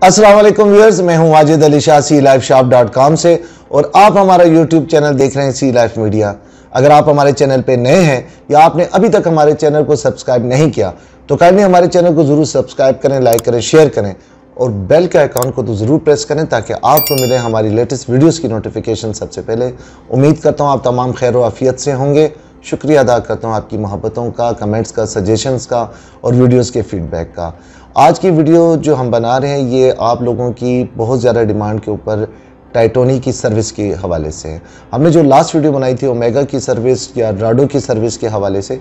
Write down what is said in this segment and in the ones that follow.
अस्सलाम वालेकुम व्यूअर्स, मैं हूं वाजिद अली शाह CLifeShop.com से और आप हमारा YouTube चैनल देख रहे हैं सी लाइफ मीडिया। अगर आप हमारे चैनल पे नए हैं या आपने अभी तक हमारे चैनल को सब्सक्राइब नहीं किया तो काइंडली हमारे चैनल को जरूर सब्सक्राइब करें, लाइक करें, शेयर करें और बेल के आइकॉन को तो जरूर प्रेस करें ताकि आपको मिले हमारी लेटेस्ट वीडियोस की नोटिफिकेशन सबसे पहले। उम्मीद करता हूँ आप तमाम खैर व आफियत से होंगे। शुक्रिया अदा करता हूँ आपकी मोहब्बतों का, कमेंट्स का, सजेशंस का और वीडियोस के फीडबैक का। आज की वीडियो जो हम बना रहे हैं ये आप लोगों की बहुत ज़्यादा डिमांड के ऊपर टाइटोनी की सर्विस के हवाले से है। हमने जो लास्ट वीडियो बनाई थी ओमेगा की सर्विस या राडो की सर्विस के हवाले से,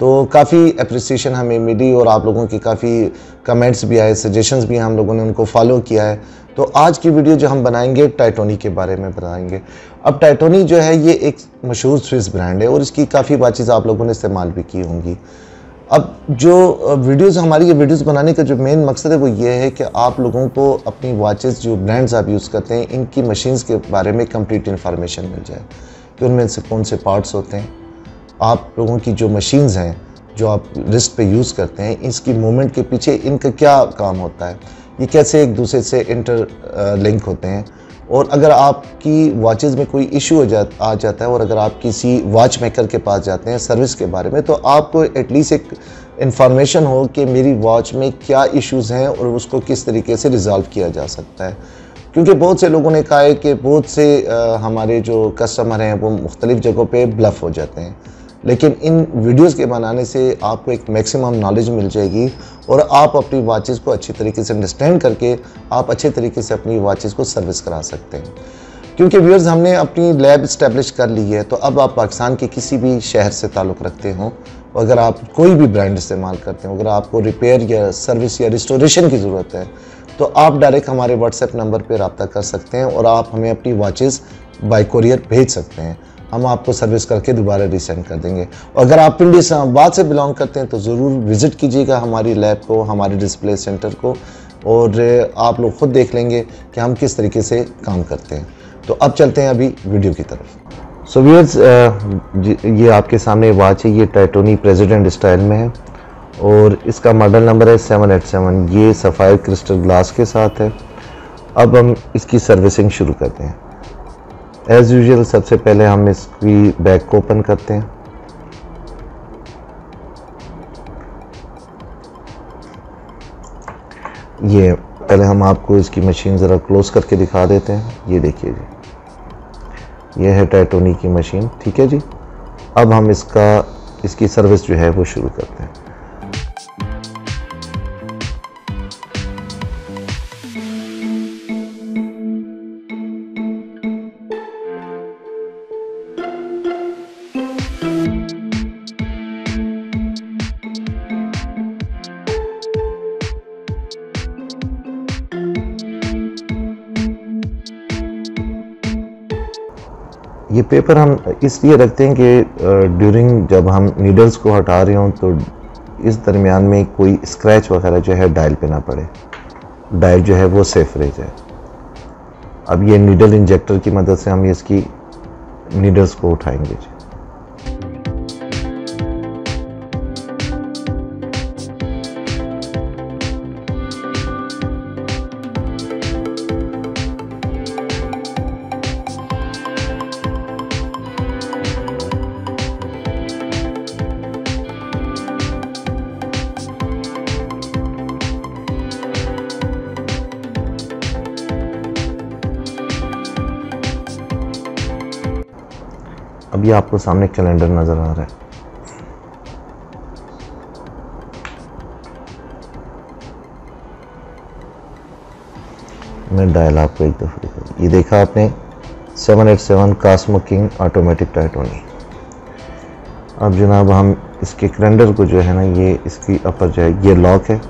तो काफ़ी अप्रिसिएशन हमें मिली और आप लोगों की काफ़ी कमेंट्स भी आए, सजेशंस भी हैं, हम लोगों ने उनको फॉलो किया है। तो आज की वीडियो जो हम बनाएंगे टाइटोनी के बारे में बनाएंगे। अब टाइटोनी जो है ये एक मशहूर स्विस ब्रांड है और इसकी काफ़ी वाचेज़ आप लोगों ने इस्तेमाल भी की होंगी। अब जो वीडियोस हमारी ये वीडियोस बनाने का जो मेन मकसद है वो ये है कि आप लोगों को अपनी वॉचेस जो ब्रांड्स आप यूज़ करते हैं इनकी मशीन्स के बारे में कंप्लीट इन्फॉर्मेशन मिल जाए कि उनमें से कौन से पार्ट्स होते हैं, आप लोगों की जो मशीन्स हैं जो आप रिस्ट पे यूज़ करते हैं इसकी मूवमेंट के पीछे इनका क्या काम होता है, ये कैसे एक दूसरे से इंटर लिंक होते हैं। और अगर आपकी वॉचेज़ में कोई इशू आ जाता है और अगर आप किसी वॉच मेकर के पास जाते हैं सर्विस के बारे में तो आपको एटलीस्ट एक इन्फॉर्मेशन हो कि मेरी वॉच में क्या इश्यूज़ हैं और उसको किस तरीके से रिज़ॉल्व किया जा सकता है। क्योंकि बहुत से लोगों ने कहा है कि बहुत से हमारे जो कस्टमर हैं वो मुख्तलिफ़ जगहों पे ब्लफ़ हो जाते हैं, लेकिन इन वीडियोस के बनाने से आपको एक मैक्सिमम नॉलेज मिल जाएगी और आप अपनी वॉचेज़ को अच्छी तरीके से अंडरस्टैंड करके आप अच्छे तरीके से अपनी वॉचेज़ को सर्विस करा सकते हैं। क्योंकि व्यूअर्स हमने अपनी लैब इस्टेब्लिश कर ली है, तो अब आप पाकिस्तान के किसी भी शहर से ताल्लुक़ रखते हो, अगर आप कोई भी ब्रांड इस्तेमाल करते हो, अगर आपको रिपेयर या सर्विस या रिस्टोरेशन की ज़रूरत है तो आप डायरेक्ट हमारे व्हाट्सएप नंबर पर रब्ता कर सकते हैं और आप हमें अपनी वॉचेज़ बाय कोरियर भेज सकते हैं। हम आपको सर्विस करके दोबारा रिसेंड कर देंगे। और अगर आप पिंडी इस्लामाबाद से बिलोंग करते हैं तो ज़रूर विज़िट कीजिएगा हमारी लैब को, हमारे डिस्प्ले सेंटर को, और आप लोग ख़ुद देख लेंगे कि हम किस तरीके से काम करते हैं। तो अब चलते हैं अभी वीडियो की तरफ। सो व्यूअर्स, ये आपके सामने वॉच है, ये टाइटोनी प्रेसिडेंट स्टाइल में है और इसका मॉडल नंबर है 787। ये सफ़ायर क्रिस्टल ग्लास के साथ है। अब हम इसकी सर्विसिंग शुरू करते हैं। एज़ यूजुअल सबसे पहले हम इसकी बैग को ओपन करते हैं। ये पहले हम आपको इसकी मशीन ज़रा क्लोज करके दिखा देते हैं। ये देखिए जी, ये है टाइटोनी की मशीन, ठीक है जी। अब हम इसकी सर्विस जो है वो शुरू करते हैं। ये पेपर हम इसलिए रखते हैं कि ड्यूरिंग जब हम नीडल्स को हटा रहे हों तो इस दरमियान में कोई स्क्रैच वगैरह जो है डायल पे ना पड़े, डायल जो है वो सेफ रह जाए। अब ये नीडल इंजेक्टर की मदद से हम इसकी नीडल्स को उठाएंगे जी। अभी आपको सामने कैलेंडर नज़र आ रहा है। मैं डायल आपको एक दफ़ा, ये देखा आपने 787 कास्मो किंग ऑटोमेटिक टाइटोनी। अब जनाब हम इसके कैलेंडर को जो है ना, ये इसकी अपर जो है ये लॉक है,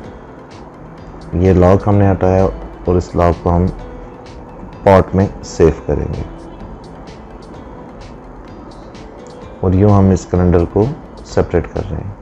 ये लॉक हमने हटाया और इस लॉक को हम पॉट में सेव करेंगे और यूँ हम इस कैलेंडर को सेपरेट कर रहे हैं।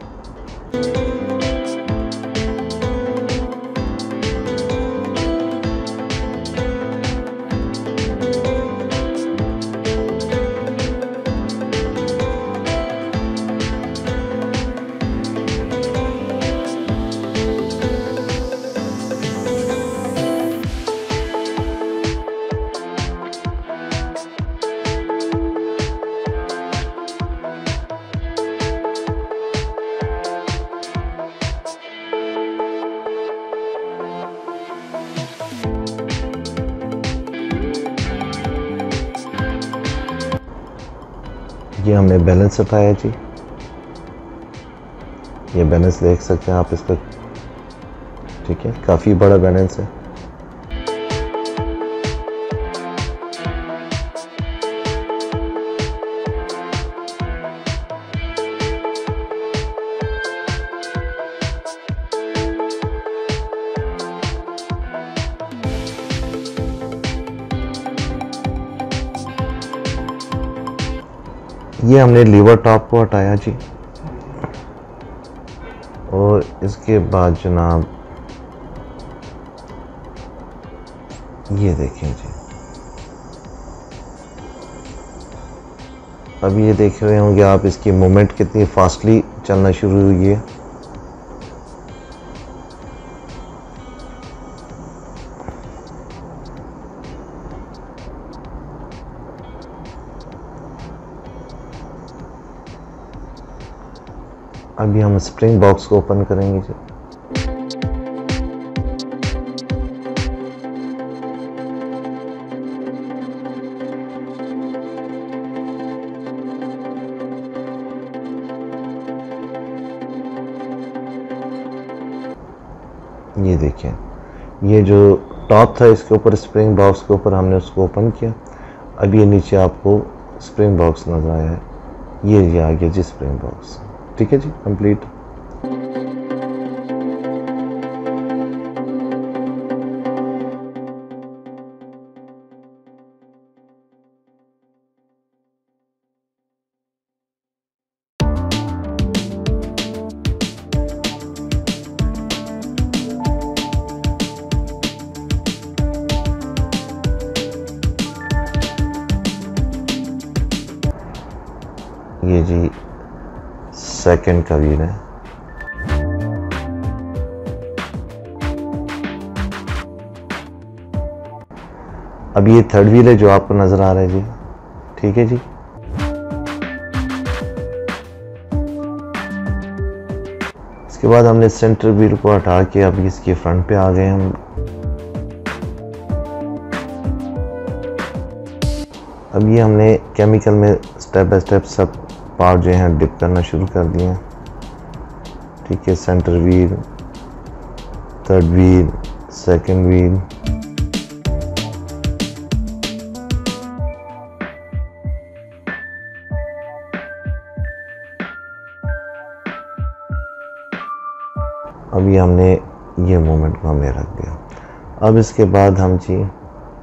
ये हमने बैलेंस हटाया जी। ये बैलेंस देख सकते हैं आप इसका, ठीक है, काफ़ी बड़ा बैलेंस है। ये हमने लीवर टॉप को हटाया जी, और इसके बाद जनाब ये देखें जी, अब ये देख रहे होंगे आप इसकी मूवमेंट कितनी फास्टली चलना शुरू हुई है। अभी हम स्प्रिंग बॉक्स को ओपन करेंगे जी। ये देखें, ये जो टॉप था इसके ऊपर स्प्रिंग बॉक्स के ऊपर हमने उसको ओपन किया। अब ये नीचे आपको स्प्रिंग बॉक्स नजर आया है, ये आ गया जी स्प्रिंग बॉक्स। ठीक है जी, कंप्लीट। ये जी सेकंड का व्हील है। अब ये थर्ड व्हील है जो आपको नजर आ रहा है जी। ठीक है जी, इसके बाद हमने सेंटर व्हील को हटा के अब इसके फ्रंट पे आ गए हम। अब ये हमने केमिकल में स्टेप बाय स्टेप सब पार्ट जो हैं डिप करना शुरू कर दिए हैं। ठीक है, centre wheel, third wheel, second wheel, अभी हमने ये मोमेंट को हमने रख दिया। अब इसके बाद हम जी,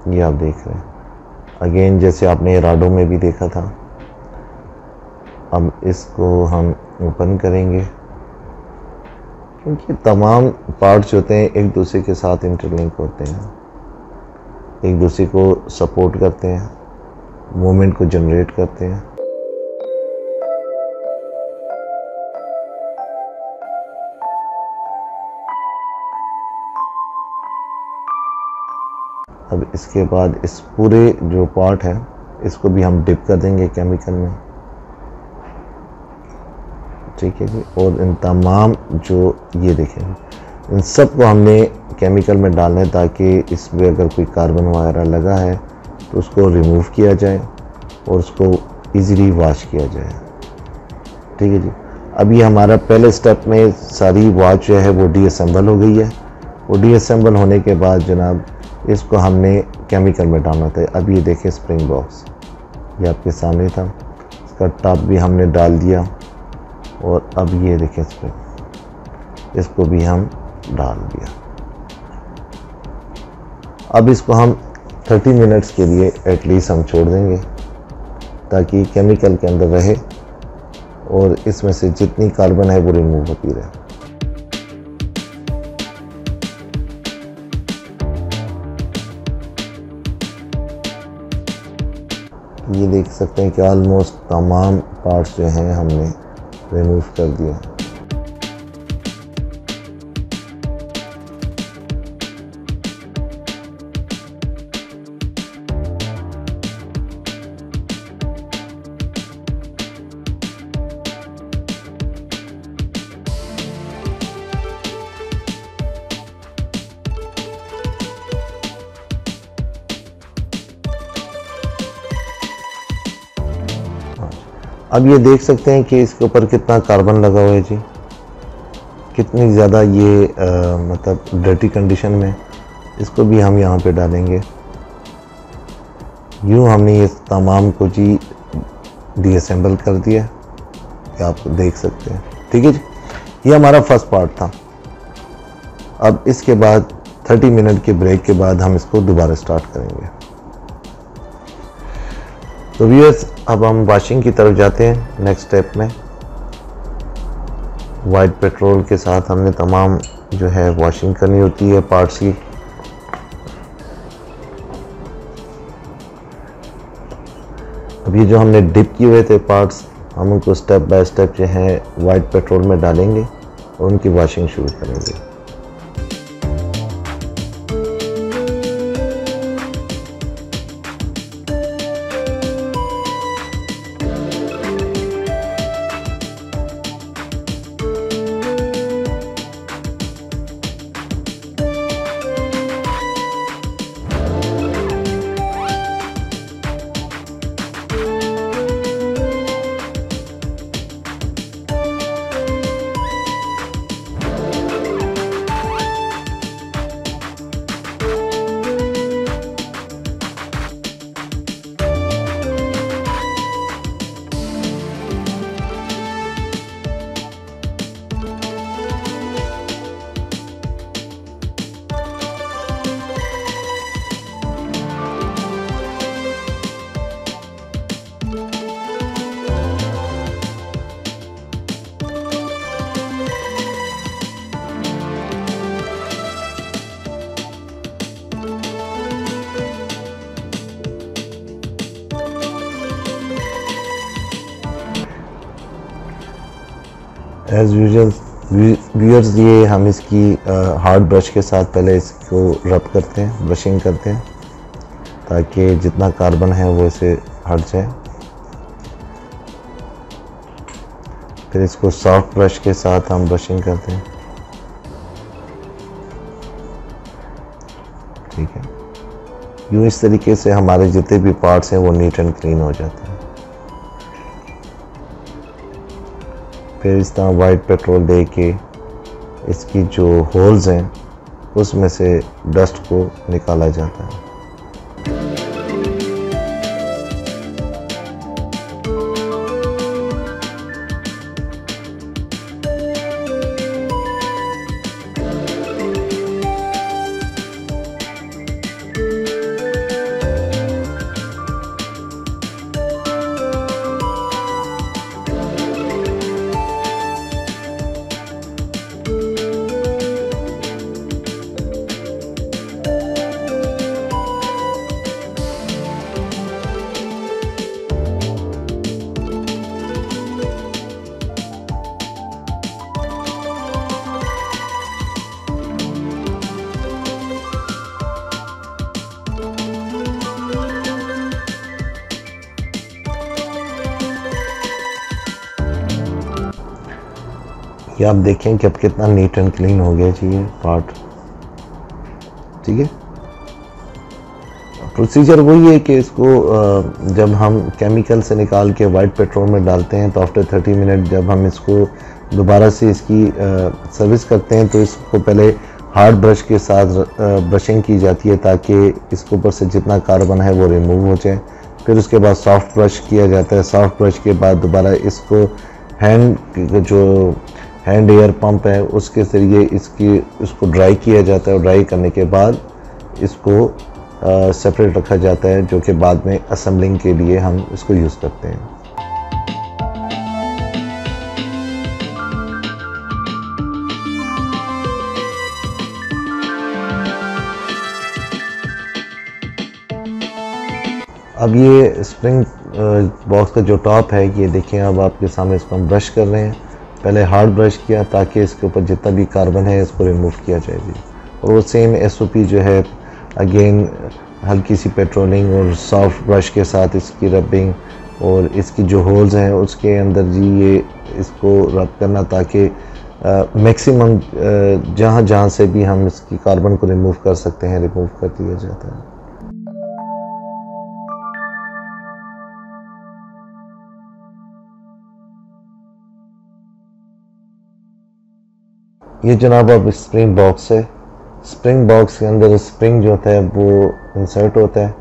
ये आप देख रहे हैं अगेन जैसे आपने राडो में भी देखा था। अब इसको हम ओपन करेंगे, क्योंकि तमाम पार्ट्स होते हैं एक दूसरे के साथ इंटरलिंक होते हैं, एक दूसरे को सपोर्ट करते हैं, मूवमेंट को जनरेट करते हैं। अब इसके बाद इस पूरे जो पार्ट है इसको भी हम डिप कर देंगे केमिकल में। ठीक है जी, और इन तमाम जो ये देखें इन सब को हमने केमिकल में डालना है ताकि इसमें अगर कोई कार्बन वगैरह लगा है तो उसको रिमूव किया जाए और उसको इजीली वॉश किया जाए। ठीक है जी, अभी हमारा पहले स्टेप में सारी वॉच जो है वो डीअसेंबल हो गई है। वो डीअसेंबल होने के बाद जनाब इसको हमने केमिकल में डालना था। अब ये देखें स्प्रिंग बॉक्स ये आपके सामने था, इसका टॉप भी हमने डाल दिया और अब ये देखें स्प्रिंग, इसको भी हम डाल दिया। अब इसको हम 30 मिनट्स के लिए एटलीस्ट हम छोड़ देंगे ताकि केमिकल के अंदर रहे और इसमें से जितनी कार्बन है वो रिमूव होती रहे। ये देख सकते हैं कि ऑलमोस्ट तमाम पार्ट्स जो हैं हमने रिमूव कर दिए। अब ये देख सकते हैं कि इसके ऊपर कितना कार्बन लगा हुआ है जी, कितनी ज़्यादा ये मतलब डर्टी कंडीशन में। इसको भी हम यहाँ पे डालेंगे। यूँ हमने ये तमाम को जी डीअसेंबल कर दिया, कि आप देख सकते हैं। ठीक है जी, ये हमारा फर्स्ट पार्ट था। अब इसके बाद 30 मिनट के ब्रेक के बाद हम इसको दोबारा स्टार्ट करेंगे। तो व्यूअर्स, अब हम वॉशिंग की तरफ जाते हैं। नेक्स्ट स्टेप में वाइट पेट्रोल के साथ हमने तमाम जो है वॉशिंग करनी होती है पार्ट्स की। अब ये जो हमने डिप किए हुए थे पार्ट्स, हम उनको स्टेप बाय स्टेप जो है वाइट पेट्रोल में डालेंगे और उनकी वॉशिंग शुरू करेंगे। एज यूजुअल व्यूअर्स, ये हम इसकी हार्ड ब्रश के साथ पहले इसको रब करते हैं, ब्रशिंग करते हैं, ताकि जितना कार्बन है वो इसे हट जाए। फिर इसको सॉफ्ट ब्रश के साथ हम ब्रशिंग करते हैं। ठीक है, यूँ इस तरीके से हमारे जितने भी पार्ट्स हैं वो नीट एंड क्लीन हो जाते हैं। फिर इस तरह वाइट पेट्रोल दे के इसकी जो होल्स हैं उसमें से डस्ट को निकाला जाता है। ये आप देखें कि अब कितना नीट एंड क्लीन हो गया जी ये पार्ट। ठीक है, प्रोसीजर वही है कि इसको जब हम केमिकल से निकाल के वाइट पेट्रोल में डालते हैं तो आफ्टर 30 मिनट जब हम इसको दोबारा से इसकी सर्विस करते हैं तो इसको पहले हार्ड ब्रश के साथ ब्रशिंग की जाती है ताकि इसके ऊपर से जितना कार्बन है वो रिमूव हो जाए। फिर उसके बाद सॉफ्ट ब्रश किया जाता है। सॉफ्ट ब्रश के बाद दोबारा इसको हैंड एयर पंप है उसके ज़रिए इसको ड्राई किया जाता है और ड्राई करने के बाद इसको सेपरेट रखा जाता है, जो कि बाद में असेंबलिंग के लिए हम इसको यूज़ करते हैं। अब ये स्प्रिंग बॉक्स का जो टॉप है ये देखें, अब आपके सामने इसको हम ब्रश कर रहे हैं। पहले हार्ड ब्रश किया ताकि इसके ऊपर जितना भी कार्बन है इसको रिमूव किया जाए जी। और वो सेम एसओपी जो है अगेन हल्की सी पेट्रोलिंग और सॉफ्ट ब्रश के साथ इसकी रबिंग और इसकी जो होल्स हैं उसके अंदर जी ये इसको रब करना ताकि मैक्सिमम जहाँ जहाँ से भी हम इसकी कार्बन को रिमूव कर सकते हैं रिमूव कर दिया जाता है। ये जनाब अब स्प्रिंग बॉक्स है। स्प्रिंग बॉक्स के अंदर स्प्रिंग जो होता है वो इंसर्ट होता है।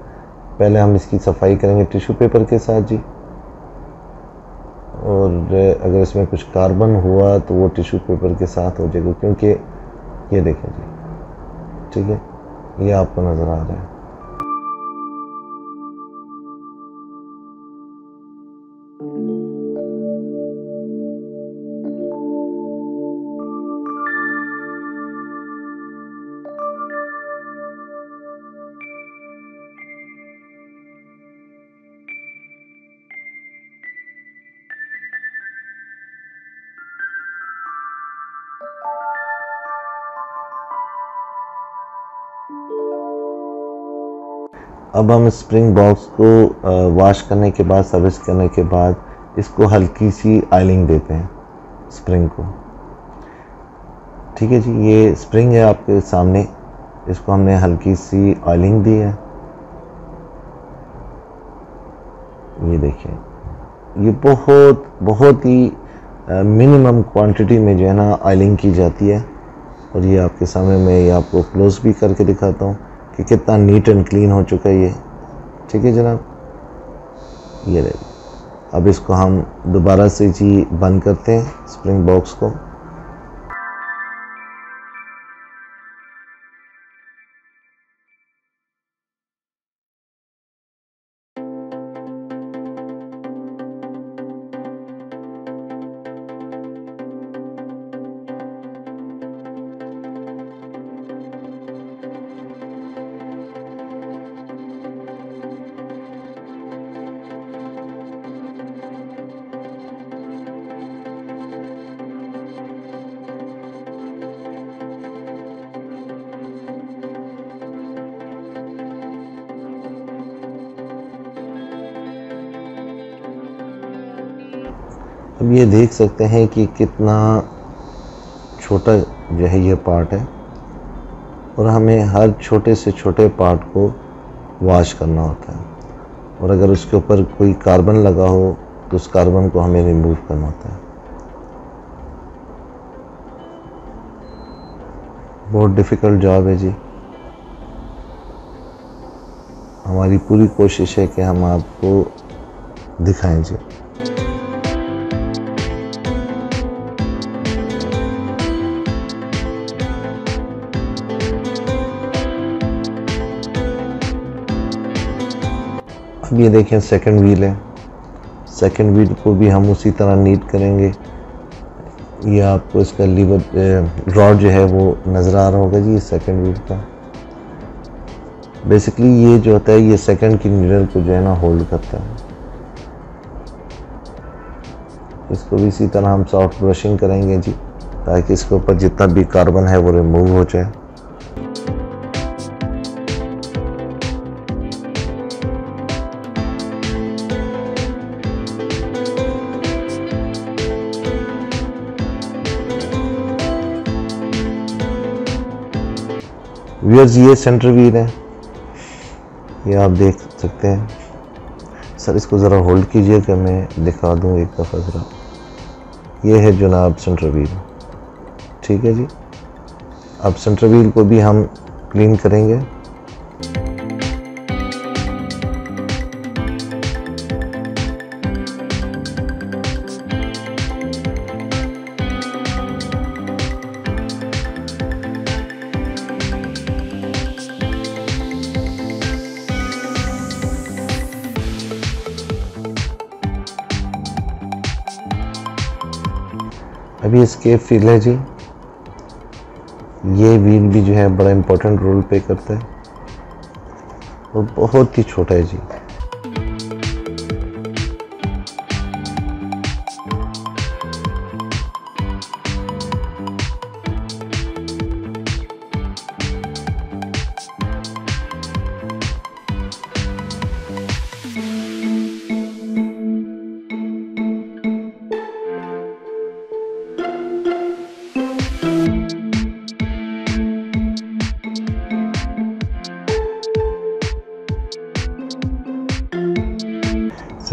पहले हम इसकी सफाई करेंगे टिश्यू पेपर के साथ जी, और अगर इसमें कुछ कार्बन हुआ तो वो टिश्यू पेपर के साथ हो जाएगा, क्योंकि ये देखें जी, ठीक है, ये आपको नज़र आ रहा है। अब हम स्प्रिंग बॉक्स को वॉश करने के बाद, सर्विस करने के बाद इसको हल्की सी ऑयलिंग देते हैं स्प्रिंग को। ठीक है जी, ये स्प्रिंग है आपके सामने, इसको हमने हल्की सी ऑयलिंग दी है। ये देखिए, ये बहुत ही मिनिमम क्वांटिटी में जो है ना ऑयलिंग की जाती है। और ये आपके सामने मैं ये आपको क्लोज भी करके दिखाता हूँ कि कितना नीट एंड क्लीन हो चुका है ये। ठीक है जनाब, ये रहे। अब इसको हम दोबारा से जी बंद करते हैं स्प्रिंग बॉक्स को। अब ये देख सकते हैं कि कितना छोटा जो है ये पार्ट है, और हमें हर छोटे से छोटे पार्ट को वॉश करना होता है। और अगर उसके ऊपर कोई कार्बन लगा हो तो उस कार्बन को हमें रिमूव करना होता है। बहुत डिफ़िकल्ट जॉब है जी। हमारी पूरी कोशिश है कि हम आपको दिखाएं जी। अब ये देखें सेकंड व्हील है, सेकंड व्हील को भी हम उसी तरह नीट करेंगे। ये आपको इसका लीवर रॉड जो है वो नज़र आ रहा होगा जी, सेकंड व्हील का। बेसिकली ये जो होता है ये सेकंड की नीडल को जो है ना होल्ड करता है। इसको भी इसी तरह हम सॉफ्ट ब्रशिंग करेंगे जी, ताकि इसके ऊपर जितना भी कार्बन है वो रिमूव हो जाए। व्यूअर्स, ये सेंटर व्हील है, ये आप देख सकते हैं। सर इसको ज़रा होल्ड कीजिए कि मैं दिखा दूँ एक दफ़ा ज़रा। ये है जनाब सेंटर व्हील, ठीक है जी। अब सेंटर व्हील को भी हम क्लीन करेंगे। अभी इसके व्हील है जी, ये व्हील भी जो है बड़ा इम्पोर्टेंट रोल प्ले करता है और बहुत ही छोटा है जी।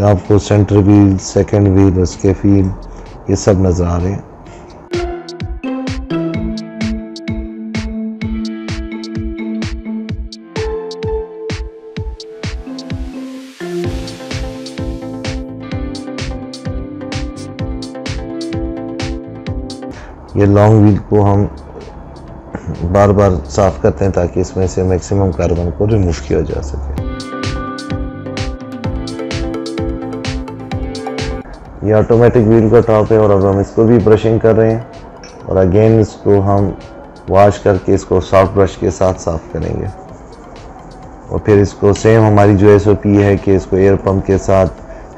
आपको सेंटर व्हील, सेकंड व्हील, उसके व्हील ये सब नज़र आ रहे हैं। ये लॉन्ग व्हील को हम बार बार साफ करते हैं ताकि इसमें से मैक्सिमम कार्बन को रिमूव किया जा सके। ये ऑटोमेटिक व्हील का टॉप है और अब हम इसको भी ब्रशिंग कर रहे हैं और अगेन इसको हम वॉश करके इसको सॉफ्ट ब्रश के साथ साफ करेंगे। और फिर इसको सेम हमारी जो SOP है कि इसको एयर पंप के साथ,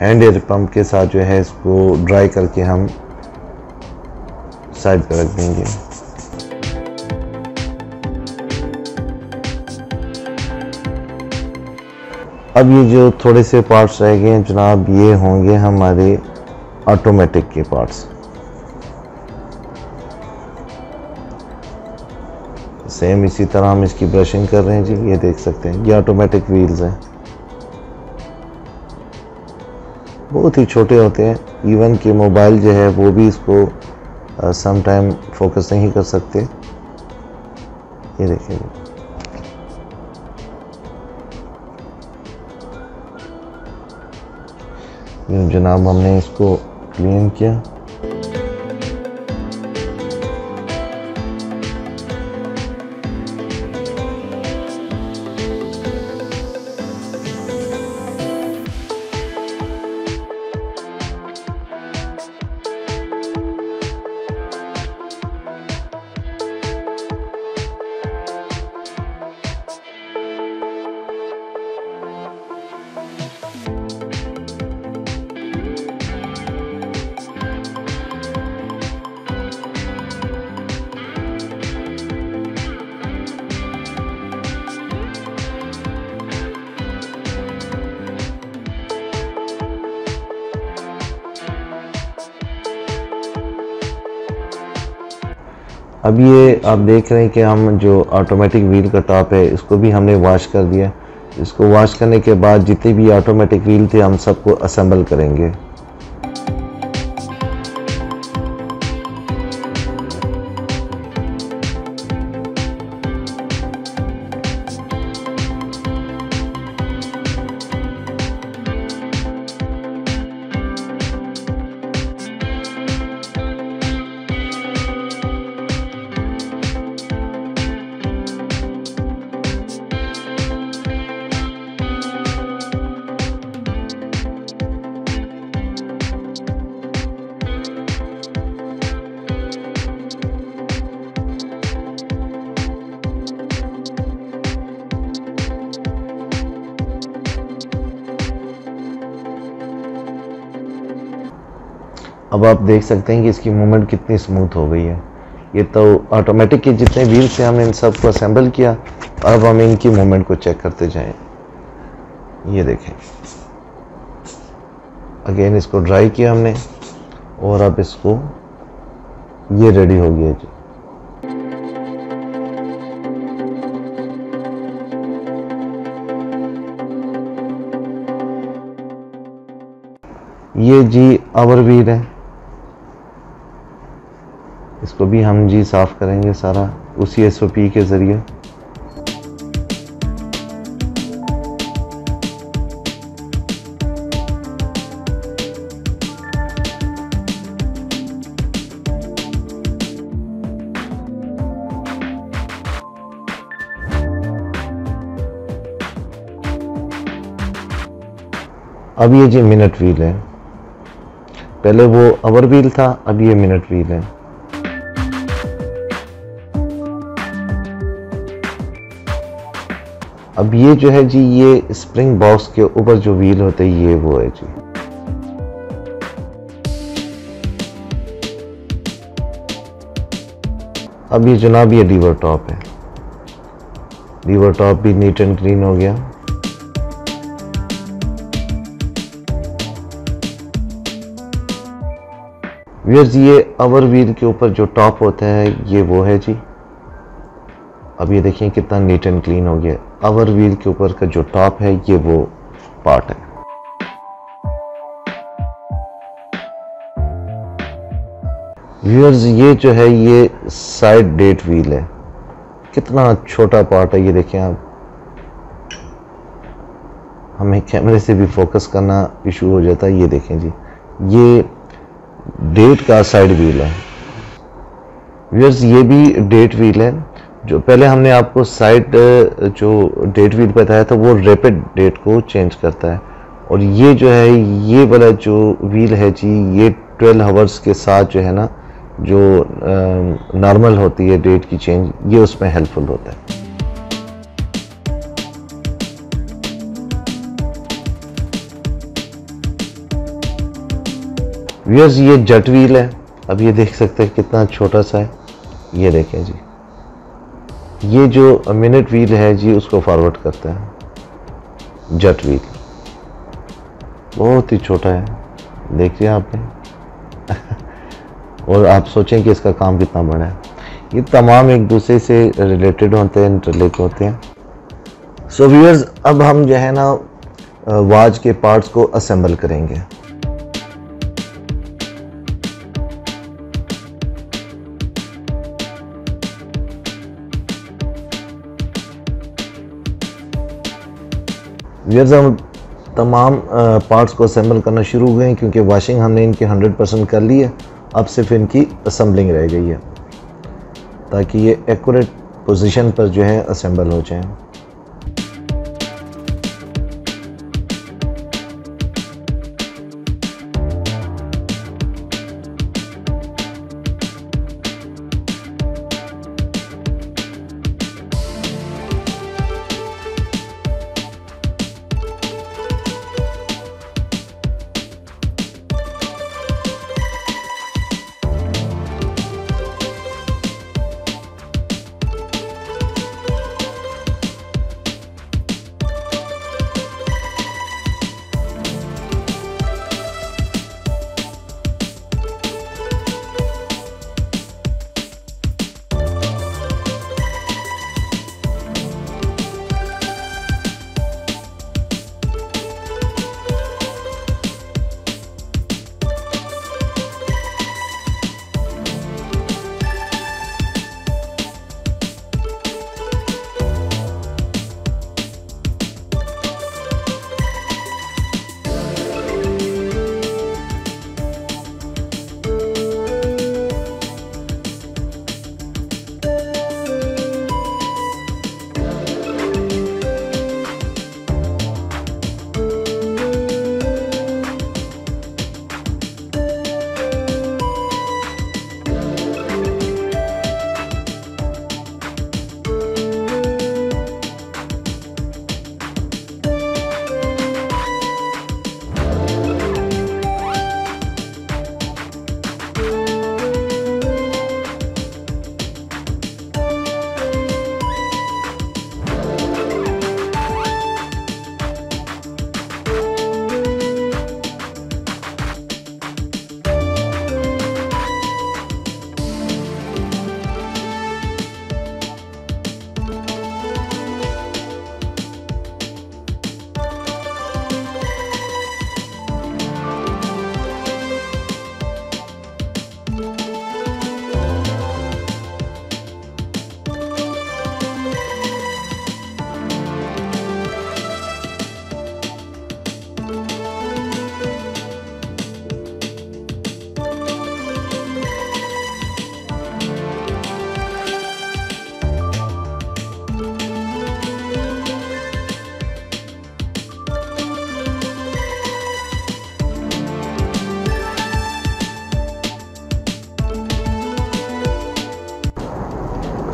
हैंड एयर पंप के साथ जो है इसको ड्राई करके हम साइड पर रख देंगे। अब ये जो थोड़े से पार्ट्स रह गए हैं जनाब, ये होंगे हमारे ऑटोमेटिक के पार्ट्स। सेम इसी तरह हम इसकी ब्रशिंग कर रहे हैं जी। ये देख सकते हैं ये ऑटोमेटिक व्हील्स हैं, बहुत ही छोटे होते हैं। इवन कि मोबाइल जो है वो भी इसको सम टाइम फोकस नहीं कर सकते। ये देखिए जनाब, हमने इसको क्लीन किया। अब ये आप देख रहे हैं कि हम जो ऑटोमेटिक व्हील का टॉप है इसको भी हमने वॉश कर दिया। इसको वॉश करने के बाद जितने भी ऑटोमेटिक व्हील थे हम सबको असेंबल करेंगे। अब आप देख सकते हैं कि इसकी मूवमेंट कितनी स्मूथ हो गई है। ये तो ऑटोमेटिक के जितने व्हील से हमने इन सब को असेंबल किया, अब हम इनकी मूवमेंट को चेक करते जाएं। ये देखें, अगेन इसको ड्राई किया हमने और अब इसको ये रेडी हो गया जी। ये जी आवर व्हील है, इसको भी हम जी साफ करेंगे सारा उसी SOP के ज़रिए। अब ये जी मिनट व्हील है, पहले वो आवर व्हील था, अब ये मिनट व्हील है। अब ये जो है जी, ये स्प्रिंग बॉक्स के ऊपर जो व्हील होते हैं ये वो है जी। अब ये जनाब ये लीवर टॉप है, लीवर टॉप भी नीट एंड क्लीन हो गया। व्यूअर्स, ये आवर व्हील के ऊपर जो टॉप होता है ये वो है जी। अब ये देखिए कितना नीट एंड क्लीन हो गया। आवर व्हील के ऊपर का जो टॉप है ये वो पार्ट है। व्यूअर्स, ये जो है ये साइड डेट व्हील है, कितना छोटा पार्ट है ये देखें आप। हमें कैमरे से भी फोकस करना इशू हो जाता है। ये देखें जी, ये डेट का साइड व्हील है। व्यूअर्स ये भी डेट व्हील है। जो पहले हमने आपको साइड जो डेट व्हील बताया था वो रैपिड डेट को चेंज करता है, और ये जो है ये वाला जो व्हील है जी ये 12 आवर्स के साथ जो है ना जो नॉर्मल होती है डेट की चेंज, ये उसमें हेल्पफुल होता है। व्यूअर्स ये जट व्हील है, अब ये देख सकते हैं कितना छोटा सा है। ये देखें जी, ये जो मिनट व्हील है जी उसको फॉरवर्ड करता है जट व्हील, बहुत ही छोटा है, देखिए आपने और आप सोचें कि इसका काम कितना बड़ा है। ये तमाम एक दूसरे से रिलेटेड होते हैं, इंटरलिंक होते हैं। सो व्यूअर्स अब हम जो है ना वॉच के पार्ट्स को असेंबल करेंगे। व्यूअर्स हम तमाम पार्ट्स को असेंबल करना शुरू हो गए हैं, क्योंकि वॉशिंग हमने इनकी 100% कर ली है। अब सिर्फ इनकी असेंबलिंग रह गई है ताकि ये एक्यूरेट पोजीशन पर जो है असेंबल हो जाए।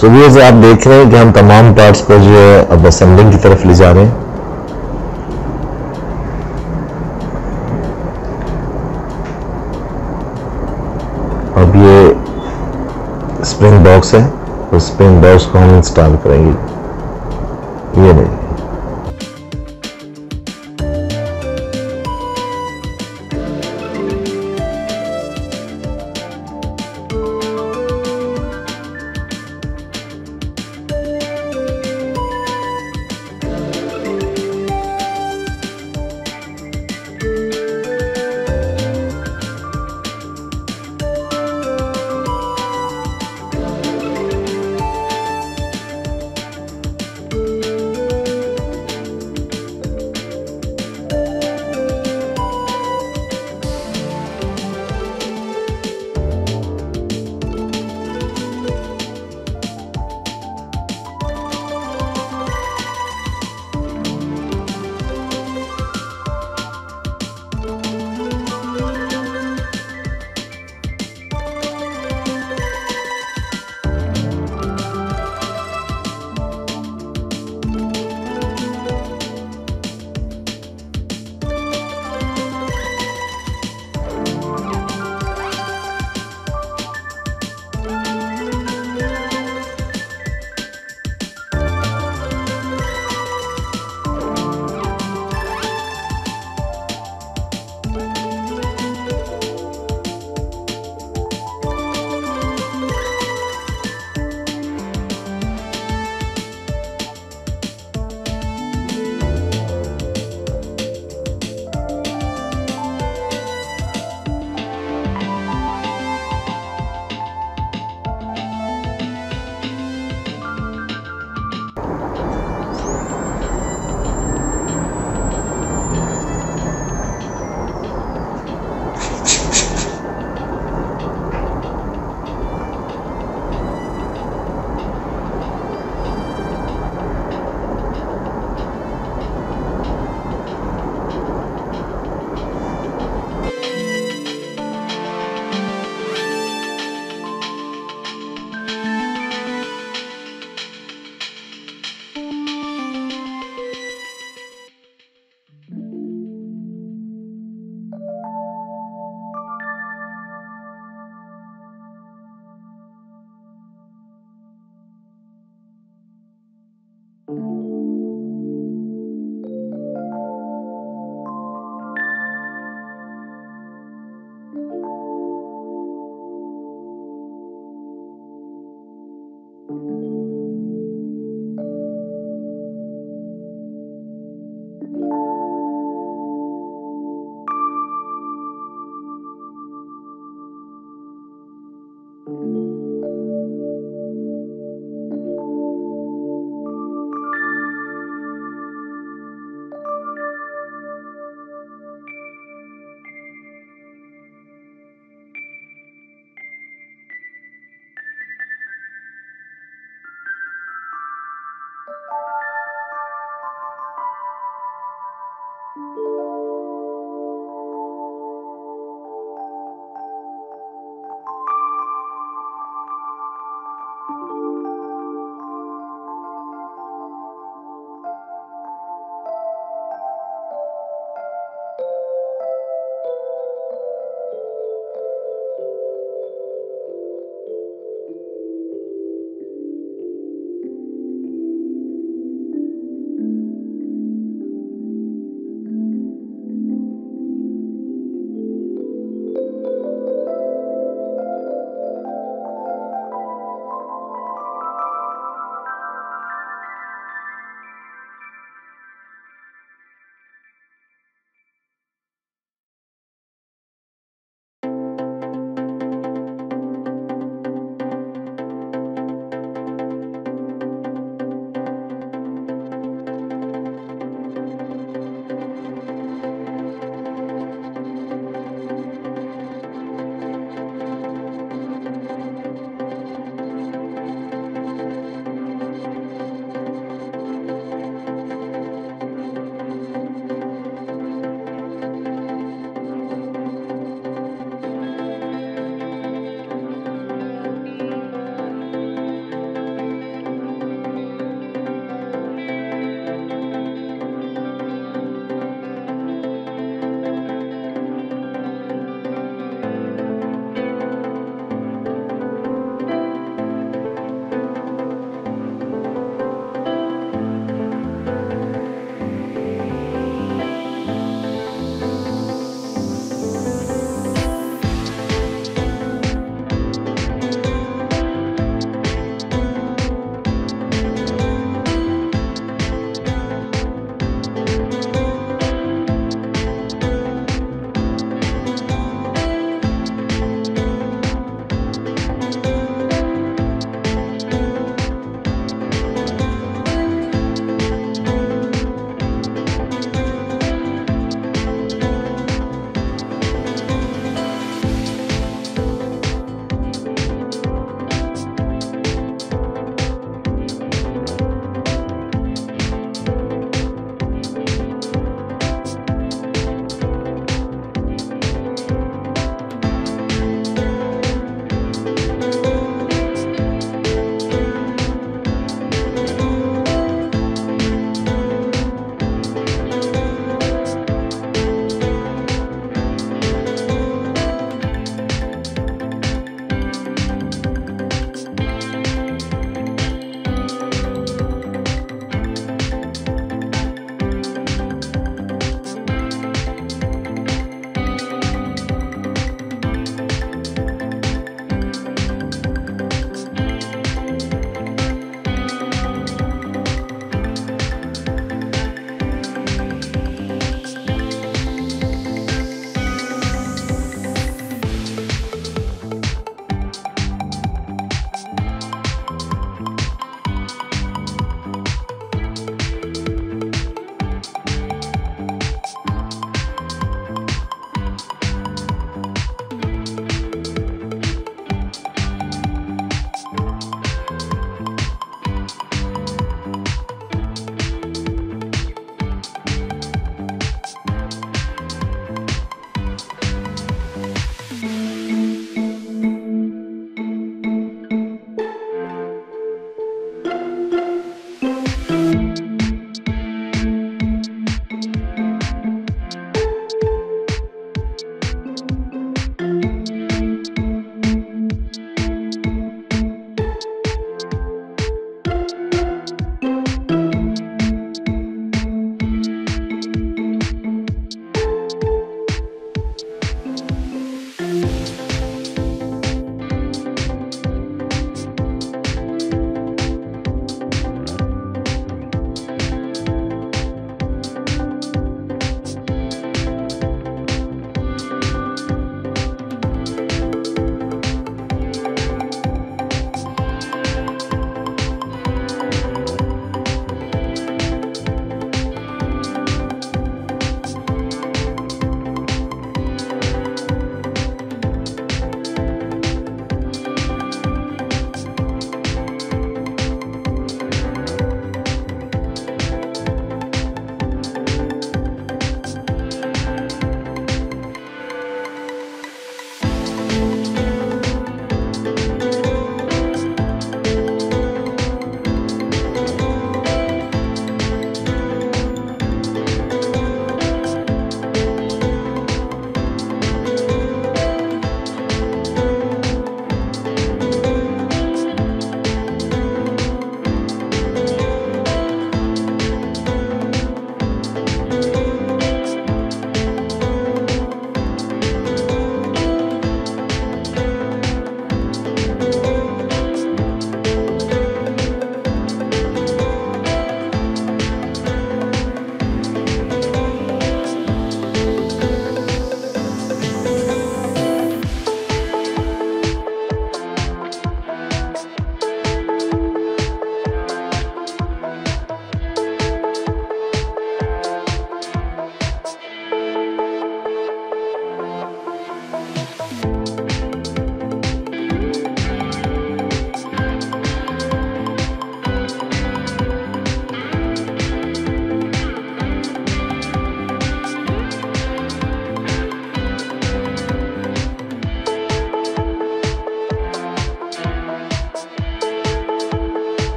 तो व्यूअर्स आप देख रहे हैं कि हम तमाम पार्ट्स को जो है अब असेंबलिंग की तरफ ले जा रहे हैं। अब ये स्प्रिंग बॉक्स है, तो स्प्रिंग बॉक्स को हम इंस्टॉल करेंगे। ये नहीं,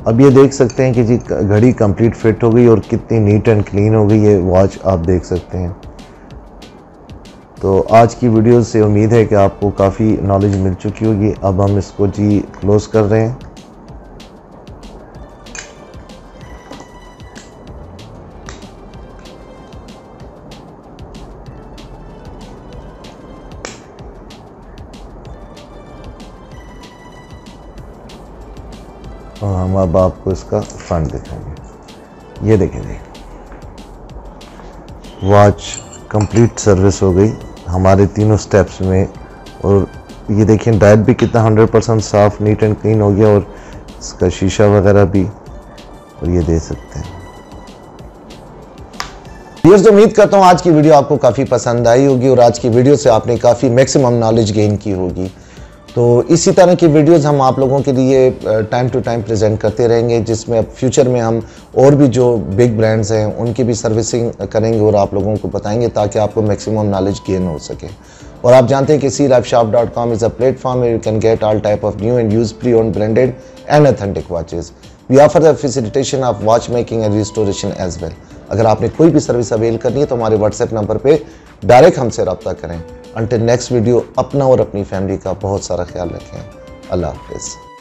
अब ये देख सकते हैं कि जी घड़ी कंप्लीट फिट हो गई और कितनी नीट एंड क्लीन हो गई ये वॉच आप देख सकते हैं। तो आज की वीडियो से उम्मीद है कि आपको काफ़ी नॉलेज मिल चुकी होगी। अब हम इसको जी क्लोज़ कर रहे हैं। और हम अब आपको इसका फ्रंट दिखाएंगे। ये देखें जी, वॉच कंप्लीट सर्विस हो गई हमारे तीनों स्टेप्स में। और ये देखें डायल भी कितना 100% साफ नीट एंड क्लीन हो गया और इसका शीशा वगैरह भी, और ये दे सकते हैं। व्यूअर्स, उम्मीद करता हूँ आज की वीडियो आपको काफ़ी पसंद आई होगी और आज की वीडियो से आपने काफ़ी मैक्सिमम नॉलेज गेन की होगी। तो इसी तरह की वीडियोस हम आप लोगों के लिए टाइम टू टाइम प्रेजेंट करते रहेंगे, जिसमें अब फ्यूचर में हम और भी जो बिग ब्रांड्स हैं उनकी भी सर्विसिंग करेंगे और आप लोगों को बताएंगे ताकि आपको मैक्सिमम नॉलेज गेन हो सके। और आप जानते हैं कि sealifeshop.com is a platform where you can get all type of new and used pre-owned branded and authentic watches. We offer the facilitation of watchmaking and restoration as well. अगर आपने कोई भी सर्विस अवेल करनी है तो हमारे WhatsApp number पे direct हमसे रब्ता करें। Until next वीडियो, अपना और अपनी फैमिली का बहुत सारा ख्याल रखें। अल्लाह हाफिज़।